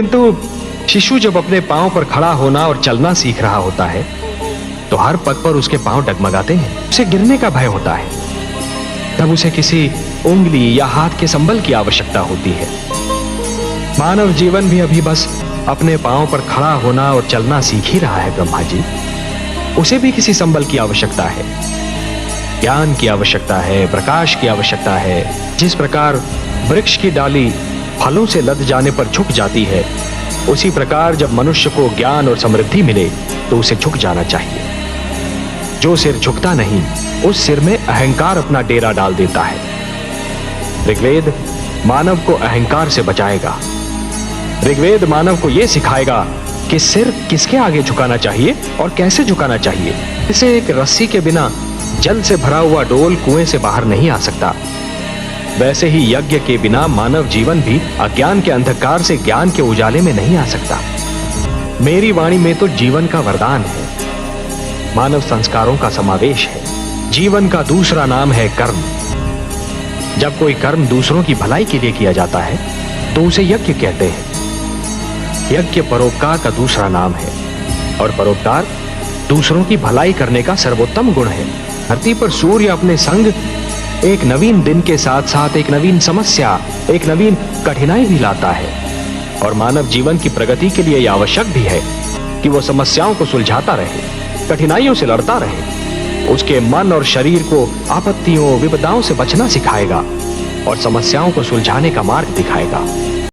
किंतु शिशु जब अपने पांव पर खड़ा होना और चलना सीख रहा होता है तो हर पग पर उसके पांव डगमगाते हैं, उसे गिरने का भय होता है। तब उसे किसी उंगली या हाथ के संबल की आवश्यकता होती है। मानव जीवन भी अभी बस अपने पांव पर खड़ा होना और चलना सीख ही रहा है ब्रह्मा जी। उसे भी किसी संबल की आवश्यकता है, ज्ञान की आवश्यकता है, प्रकाश की आवश्यकता है। जिस प्रकार वृक्ष की डाली फलों से लद जाने पर झुक जाती है, उसी प्रकार जब मनुष्य को ज्ञान और समृद्धि मिले तो उसे झुक जाना चाहिए। जो सिर झुकता नहीं, उस सिर में अहंकार अपना डेरा डाल देता है। ऋग्वेद मानव को अहंकार से बचाएगा। ऋग्वेद मानव को यह सिखाएगा कि सिर किसके आगे झुकाना चाहिए और कैसे झुकाना चाहिए। इसे एक रस्सी के बिना जल से भरा हुआ डोल कुएं से बाहर नहीं आ सकता, वैसे ही यज्ञ के बिना मानव जीवन भी अज्ञान के अंधकार से ज्ञान के उजाले में नहीं आ सकता। मेरी वाणी में तो जीवन का वरदान है, मानव संस्कारों का समावेश है। जीवन का दूसरा नाम है कर्म। जब कोई कर्म दूसरों की भलाई के लिए किया जाता है तो उसे यज्ञ कहते हैं। यज्ञ परोपकार का दूसरा नाम है और परोपकार दूसरों की भलाई करने का सर्वोत्तम गुण है। धरती पर सूर्य अपने संग एक नवीन दिन के साथ साथ एक नवीन समस्या, एक नवीन कठिनाई भी लाता है। और मानव जीवन की प्रगति के लिए यह आवश्यक भी है कि वो समस्याओं को सुलझाता रहे, कठिनाइयों से लड़ता रहे। उसके मन और शरीर को आपत्तियों, विपदाओं से बचना सिखाएगा और समस्याओं को सुलझाने का मार्ग दिखाएगा।